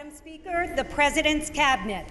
Madam Speaker, the President's Cabinet.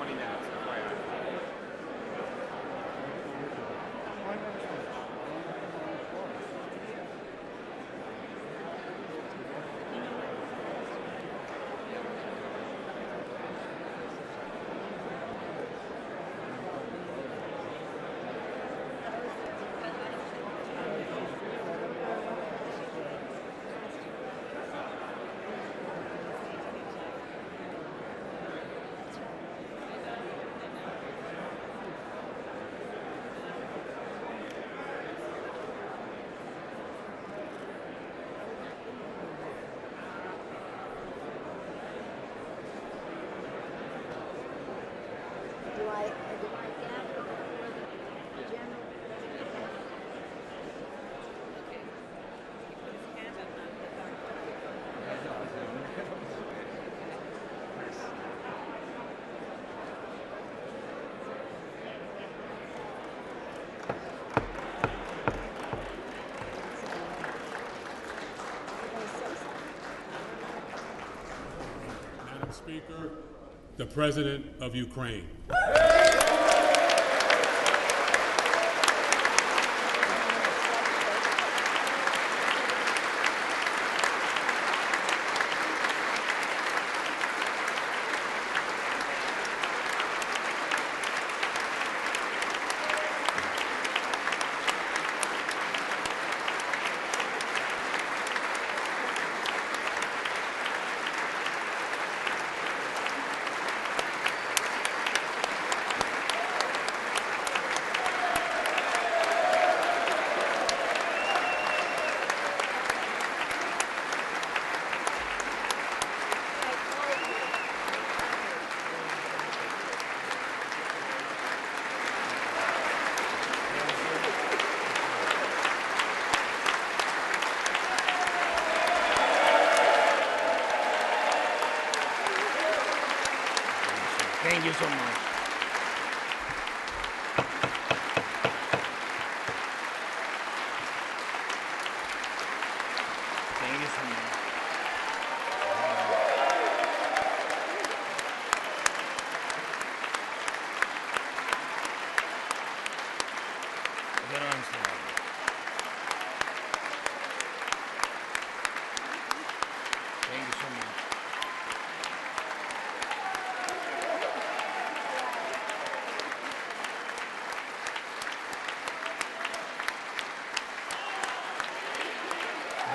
minutes, FYI. Madam Speaker, the President of Ukraine. Thank you so much. Thank you so much. Героям слава. Thank you so much.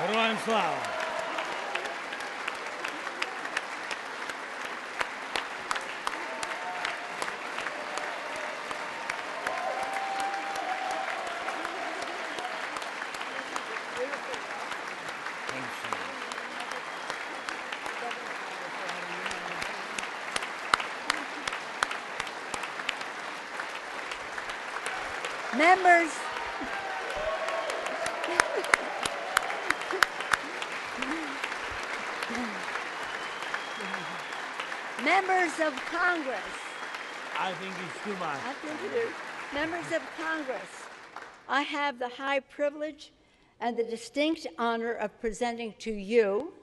Героям слава! Thank you so much. Members, members of Congress, I think it's too much. I think it is. Members of Congress, I have the high privilege and the distinct honor of presenting to you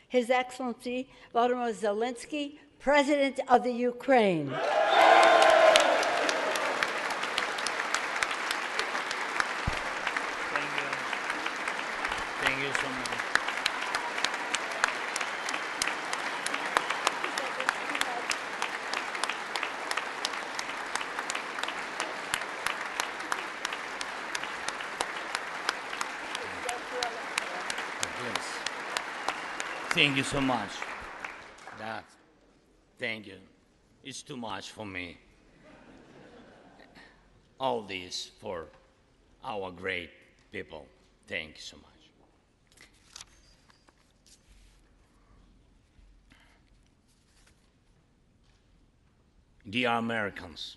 His Excellency Volodymyr Zelenskiy, President of the Ukraine. Thank you. Thank you so much. Thank you so much. Thank you. It's too much for me. All this for our great people. Thank you so much. Dear Americans,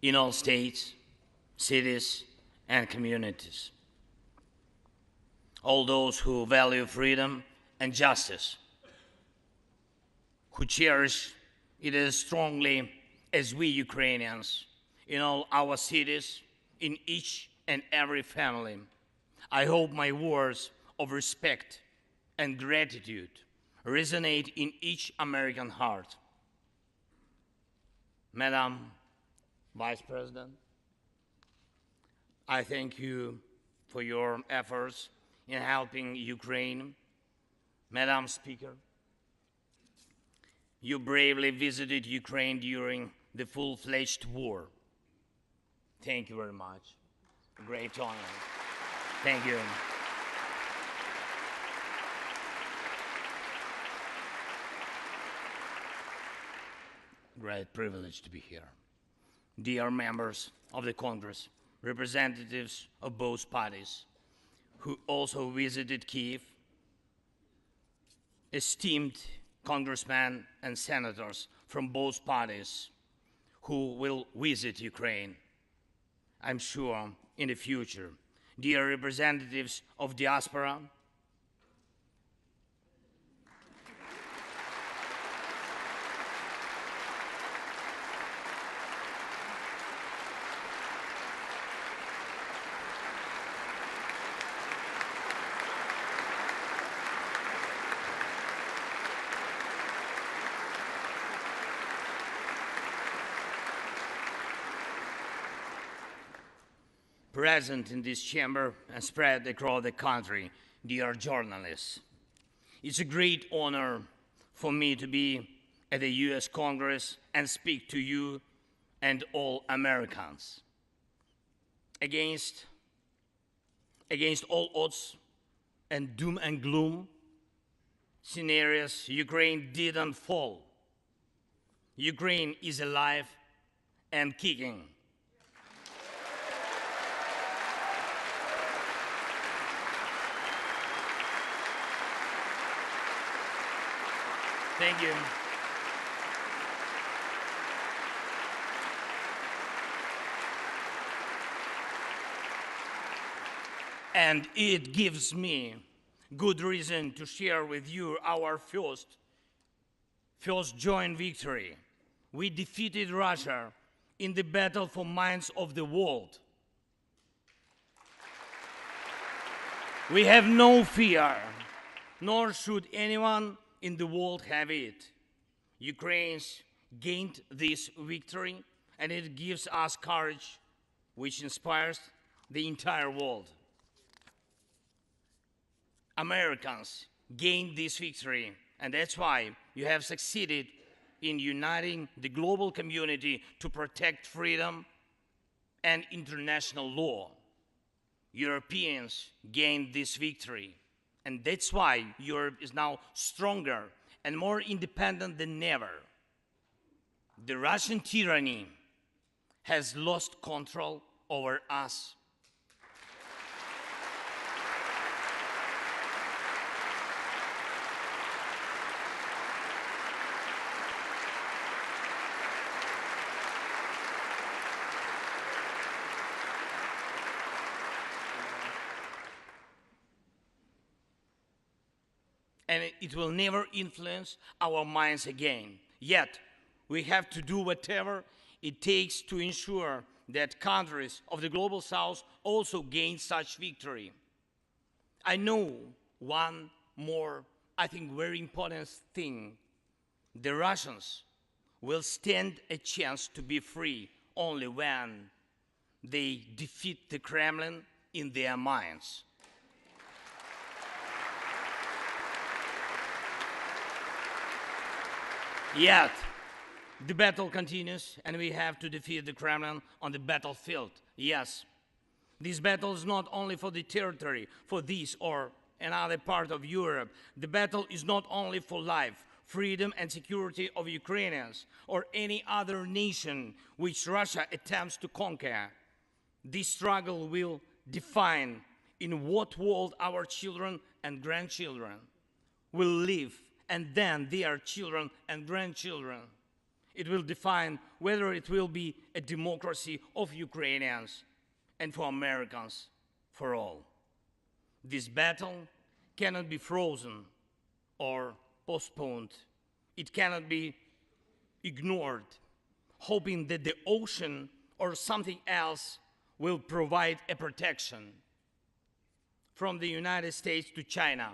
in all states, cities, and communities, all those who value freedom and justice, who cherish it as strongly as we Ukrainians, in all our cities, in each and every family, I hope my words of respect and gratitude resonate in each American heart. Madam Vice President, I thank you for your efforts in helping Ukraine. Madam Speaker, you bravely visited Ukraine during the full-fledged war. Thank you very much. Great honor. Thank you. Great privilege to be here. Dear members of the Congress, representatives of both parties who also visited Kyiv, esteemed congressmen and senators from both parties who will visit Ukraine, I'm sure, in the future, dear representatives of diaspora, present in this chamber and spread across the country, dear journalists. It's a great honor for me to be at the US Congress and speak to you and all Americans. Against all odds and doom and gloom scenarios, Ukraine didn't fall. Ukraine is alive and kicking. Thank you. And it gives me good reason to share with you our first joint victory. We defeated Russia in the battle for minds of the world. We have no fear, nor should anyone in the world have it. Ukrainians gained this victory, and it gives us courage, which inspires the entire world. Americans gained this victory, and that's why you have succeeded in uniting the global community to protect freedom and international law. Europeans gained this victory, and that's why Europe is now stronger and more independent than ever. The Russian tyranny has lost control over us. And it will never influence our minds again. Yet, we have to do whatever it takes to ensure that countries of the Global South also gain such victory. I know one more, I think, very important thing. The Russians will stand a chance to be free only when they defeat the Kremlin in their minds. Yet, the battle continues, and we have to defeat the Kremlin on the battlefield. Yes, this battle is not only for the territory, for this or another part of Europe. The battle is not only for life, freedom, and security of Ukrainians or any other nation which Russia attempts to conquer. This struggle will define in what world our children and grandchildren will live, and then their children and grandchildren. It will define whether it will be a democracy of Ukrainians and for Americans for all. This battle cannot be frozen or postponed. It cannot be ignored, hoping that the ocean or something else will provide a protection. From the United States to China,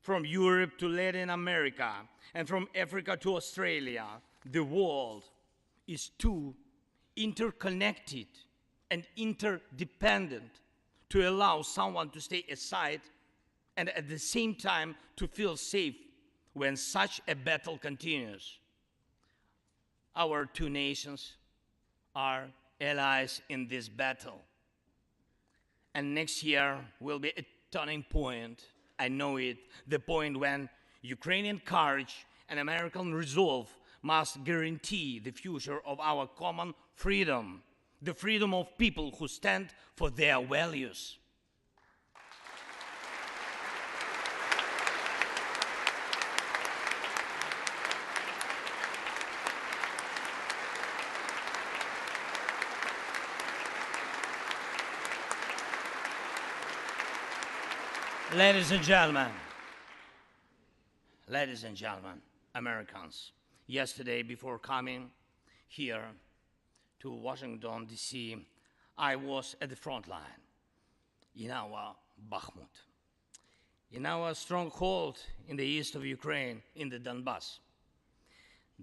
from Europe to Latin America, and from Africa to Australia, the world is too interconnected and interdependent to allow someone to stay aside and at the same time to feel safe when such a battle continues. Our two nations are allies in this battle. And next year will be a turning point. I know it, the point when Ukrainian courage and American resolve must guarantee the future of our common freedom, the freedom of people who stand for their values. Ladies and gentlemen, Americans, yesterday before coming here to Washington, D.C., I was at the front line in our Bakhmut, in our stronghold in the east of Ukraine, in the Donbas.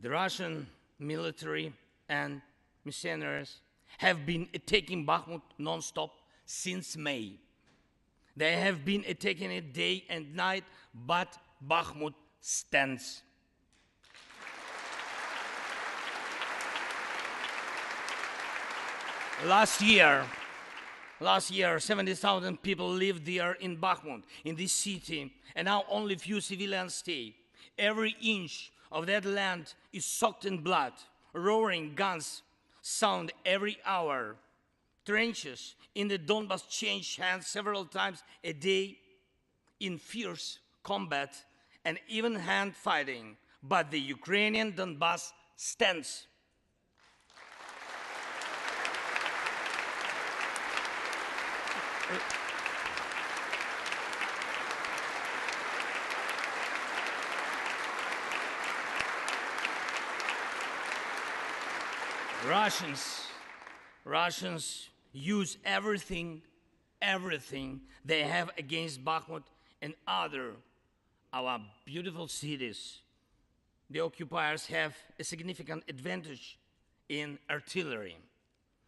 The Russian military and mercenaries have been attacking Bakhmut non-stop since May. They have been attacking it day and night, but Bakhmut stands. Last year, 70,000 people lived there in Bakhmut, in this city, and now only few civilians stay. Every inch of that land is soaked in blood. Roaring guns sound every hour. Trenches in the Donbas change hands several times a day in fierce combat and even hand fighting, but the Ukrainian Donbas stands. Russians use everything they have against Bakhmut and our beautiful cities. The occupiers have a significant advantage in artillery.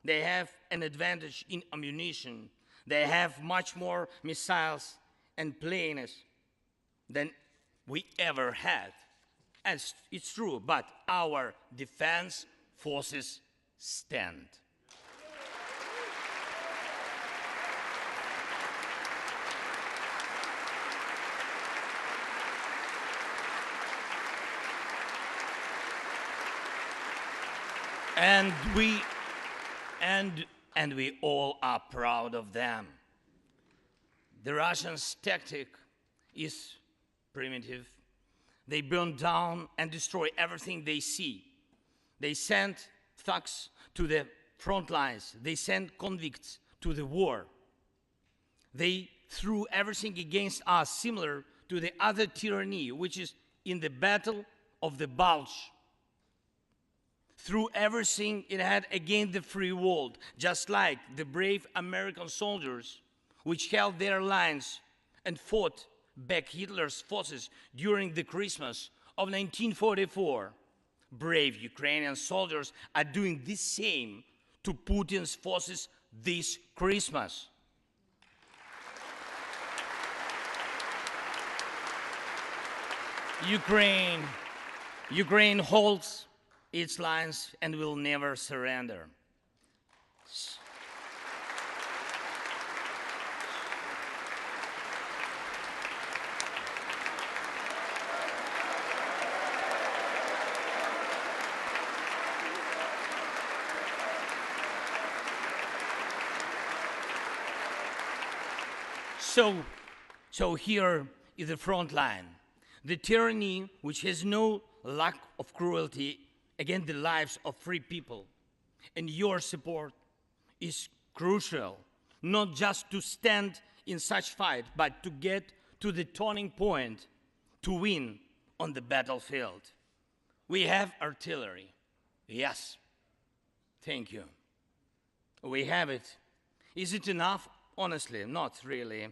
They have an advantage in ammunition. They have much more missiles and planes than we ever had. And it's true, but our defense forces stand. And we all are proud of them. The Russians' tactic is primitive. They burn down and destroy everything they see. They send thugs to the front lines. They send convicts to the war. They threw everything against us, similar to the other tyranny, which is in the Battle of the Bulge. Threw everything it had against the free world, just like the brave American soldiers which held their lines and fought back Hitler's forces during the Christmas of 1944. Brave Ukrainian soldiers are doing the same to Putin's forces this Christmas. Ukraine holds its lines and will never surrender. So here is the front line. The tyranny which has no lack of cruelty against the lives of free people. And your support is crucial, not just to stand in such fight, but to get to the turning point to win on the battlefield. We have artillery. Yes. Thank you. We have it. Is it enough? Honestly, not really.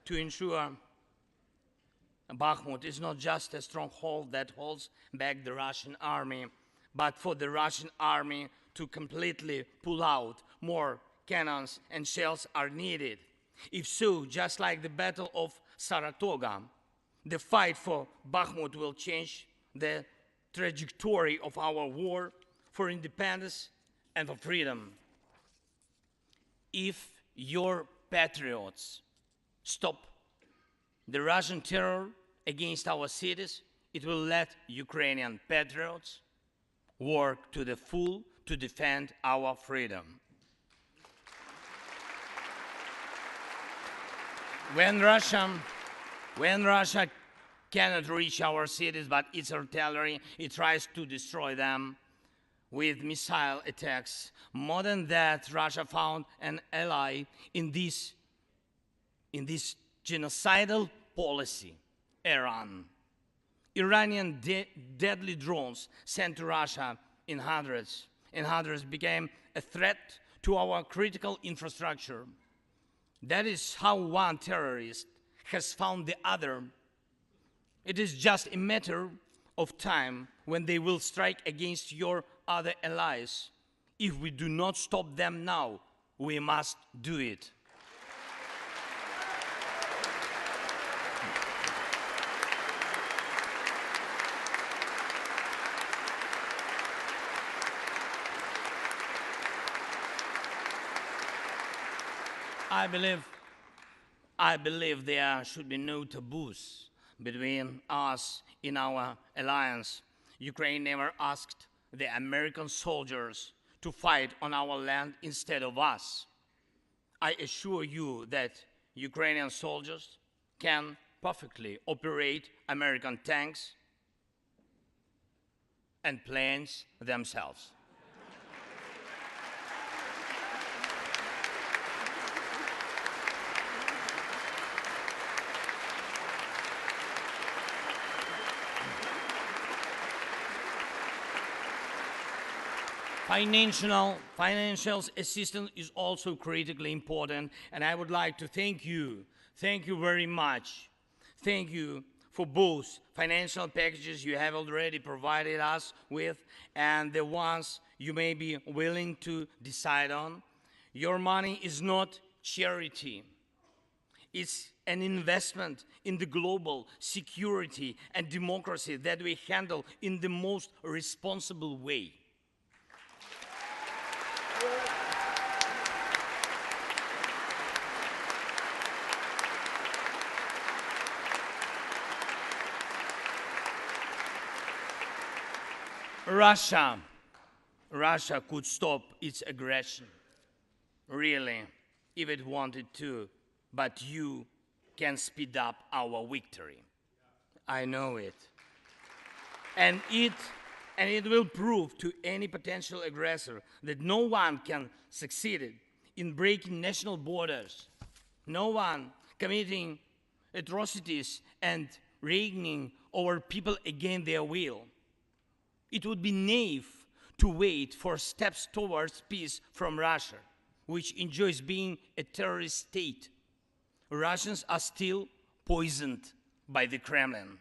To ensure Bakhmut is not just a stronghold that holds back the Russian army, but for the Russian army to completely pull out, more cannons and shells are needed. If so, just like the Battle of Saratoga, the fight for Bakhmut will change the trajectory of our war for independence and for freedom. If your patriots stop the Russian terror against our cities, it will let Ukrainian patriots work to the full to defend our freedom. When Russia cannot reach our cities, but its artillery, it tries to destroy them with missile attacks. More than that, Russia found an ally in this genocidal policy, Iran. Iranian deadly drones sent to Russia in hundreds became a threat to our critical infrastructure. That is how one terrorist has found the other. It is just a matter of time when they will strike against your other allies. If we do not stop them now, we must do it. I believe there should be no taboos between us in our alliance. Ukraine never asked the American soldiers to fight on our land instead of us. I assure you that Ukrainian soldiers can perfectly operate American tanks and planes themselves. Financial assistance is also critically important, and I would like to thank you very much. Thank you for both financial packages you have already provided us with and the ones you may be willing to decide on. Your money is not charity. It's an investment in the global security and democracy that we handle in the most responsible way. Russia could stop its aggression, really, if it wanted to, but you can speed up our victory. I know it. And it will prove to any potential aggressor that no one can succeed in breaking national borders, no one committing atrocities and reigning over people against their will. It would be naive to wait for steps towards peace from Russia, which enjoys being a terrorist state. Russians are still poisoned by the Kremlin.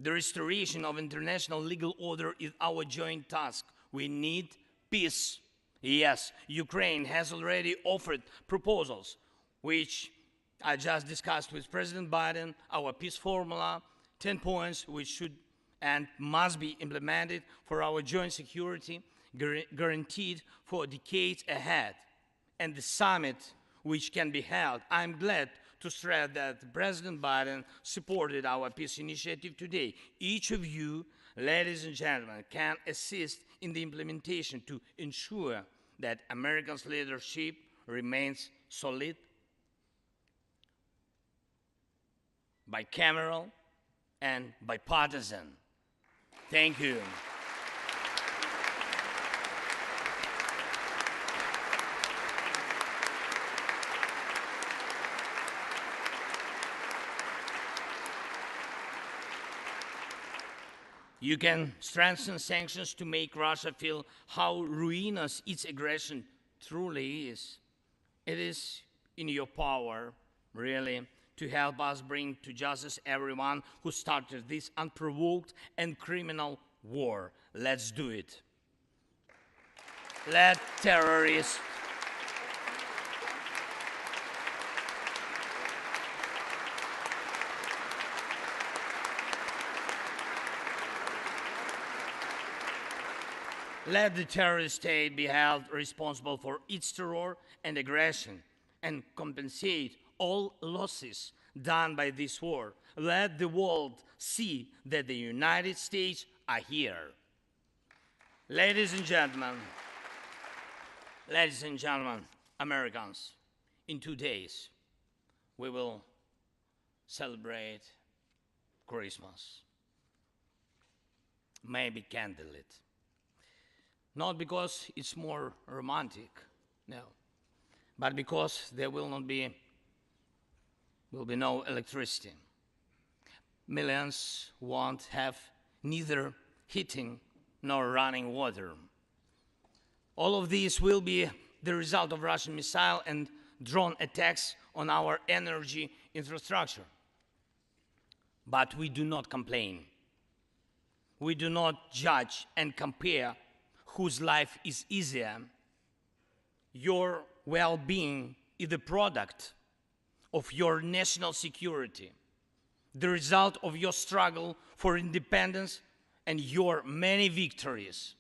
The restoration of international legal order is our joint task. We need peace. Yes, Ukraine has already offered proposals, which I just discussed with President Biden, our peace formula, 10 points which should and must be implemented for our joint security, guaranteed for decades ahead. And the summit which can be held, I'm glad to stress that President Biden supported our peace initiative today. Each of you, ladies and gentlemen, can assist in the implementation to ensure that America's leadership remains solid, bicameral, and bipartisan. Thank you. You can strengthen sanctions to make Russia feel how ruinous its aggression truly is. It is in your power, really, to help us bring to justice everyone who started this unprovoked and criminal war. Let's do it. Let terrorists let the terrorist state be held responsible for its terror and aggression and compensate all losses done by this war. Let the world see that the United States are here. Ladies and gentlemen, Americans, in 2 days, we will celebrate Christmas, maybe candlelit. Not because it's more romantic, no, but because there will be no electricity. Millions won't have neither heating nor running water. All of these will be the result of Russian missile and drone attacks on our energy infrastructure. But we do not complain. We do not judge and compare whose life is easier. Your well-being is the product of your national security, the result of your struggle for independence and your many victories.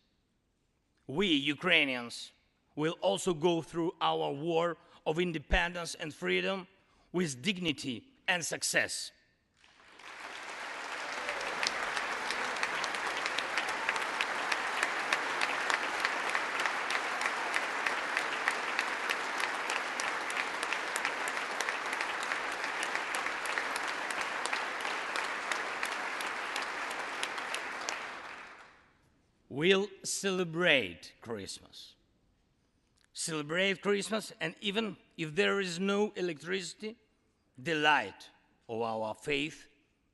We, Ukrainians, will also go through our war of independence and freedom with dignity and success. We'll celebrate Christmas. Celebrate Christmas, and even if there is no electricity, the light of our faith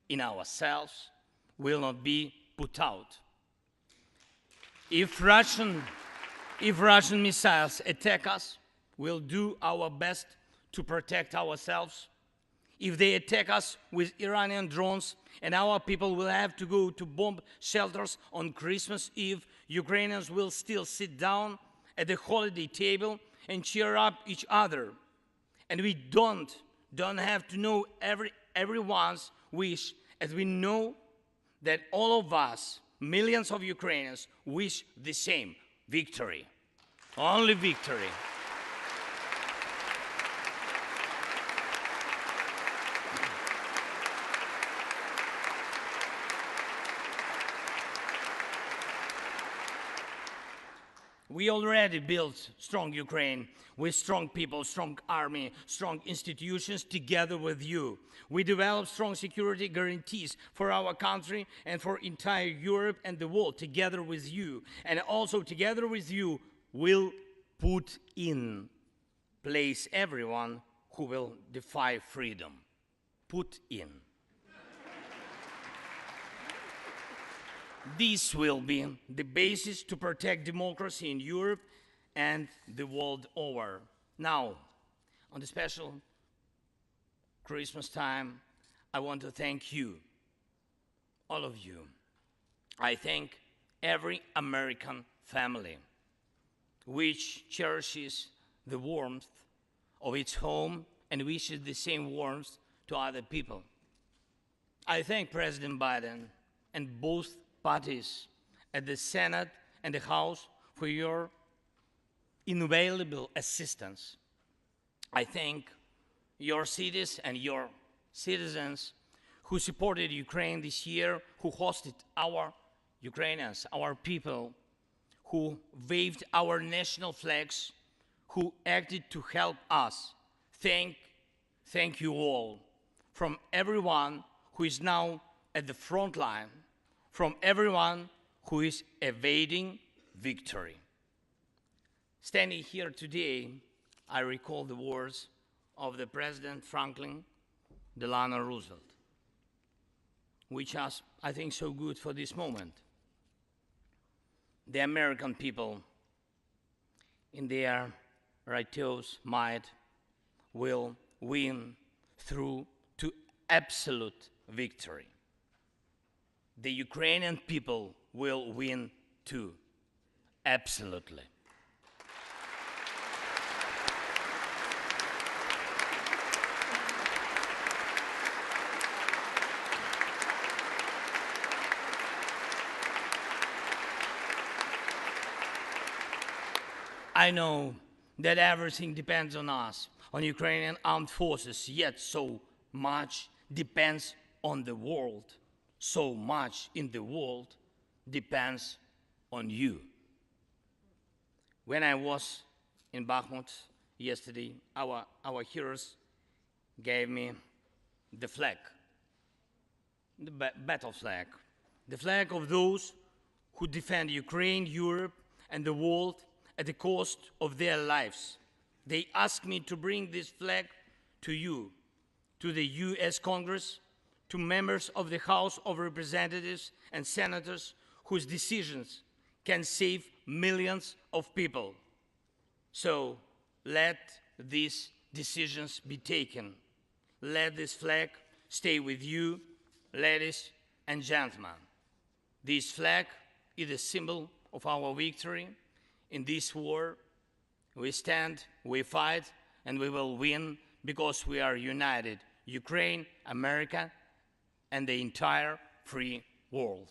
in ourselves will not be put out. If Russian missiles attack us, we'll do our best to protect ourselves. If they attack us with Iranian drones and our people will have to go to bomb shelters on Christmas Eve, Ukrainians will still sit down at the holiday table and cheer up each other. And we don't have to know everyone's wish, as we know that all of us, millions of Ukrainians, wish the same: victory. Only victory. We already built strong Ukraine with strong people, strong army, strong institutions together with you. We developed strong security guarantees for our country and for entire Europe and the world together with you. And also together with you, we'll put in place everyone who will defy freedom. Put in. This will be the basis to protect democracy in Europe and the world over. Now, on the special Christmas time, I want to thank you, all of you. I thank every American family which cherishes the warmth of its home and wishes the same warmth to other people. I thank President Biden and both parties at the Senate and the House for your invaluable assistance. I thank your cities and your citizens who supported Ukraine this year, who hosted our Ukrainians, our people, who waved our national flags, who acted to help us. Thank you all, from everyone who is now at the front line, from everyone who is evading victory. Standing here today, I recall the words of the President Franklin Delano Roosevelt, which are, I think, so good for this moment. The American people, in their righteous might, will win through absolute victory. The Ukrainian people will win too, absolutely. I know that everything depends on us, on Ukrainian armed forces, yet so much depends on the world. So much in the world depends on you. When I was in Bakhmut yesterday, our heroes gave me the flag, the battle flag, the flag of those who defend Ukraine, Europe, and the world at the cost of their lives. They asked me to bring this flag to you, to the US Congress, to members of the House of Representatives and senators whose decisions can save millions of people. So let these decisions be taken. Let this flag stay with you, ladies and gentlemen. This flag is a symbol of our victory. In this war, we stand, we fight, and we will win because we are united, Ukraine, America, and the entire free world.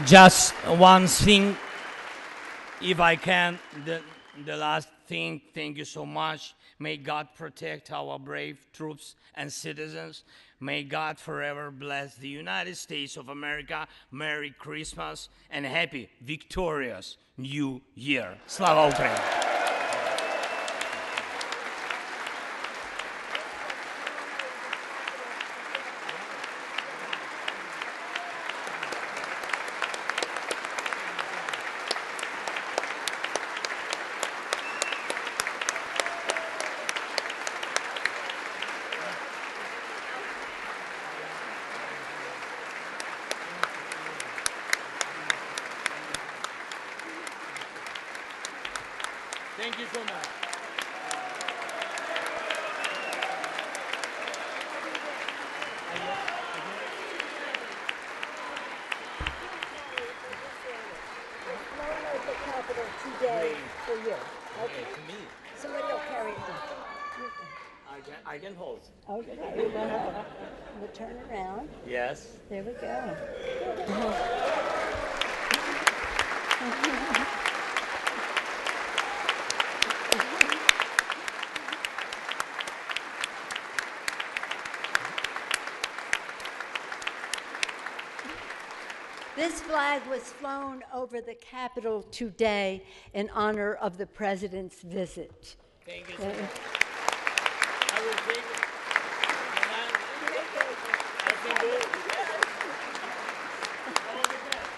Just one thing, if I can, the last thing, thank you so much. May God protect our brave troops and citizens. May God forever bless the United States of America. Merry Christmas and happy, victorious New Year. Slava Ukraini! Thank you so much. The Capitol today for you. Okay. To me, Somebody will carry it. I can hold. Okay. We'll turn around. Yes. There we go. This flag was flown over the Capitol today in honor of the President's visit. Thank you so much. I will take it. I can do it. All the best.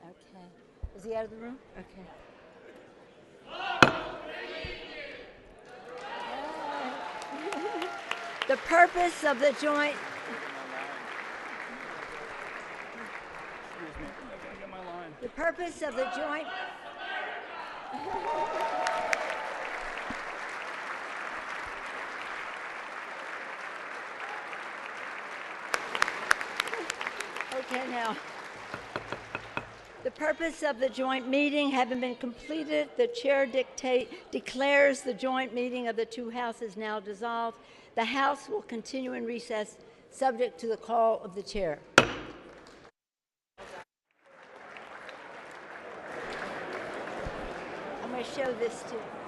Okay. Is he out of the room? Okay. The purpose of the joint. The purpose of the joint. Okay, now, the purpose of the joint meeting having been completed, the chair declares the joint meeting of the two houses now dissolved. The House will continue in recess, subject to the call of the chair. I'm going to show this to you.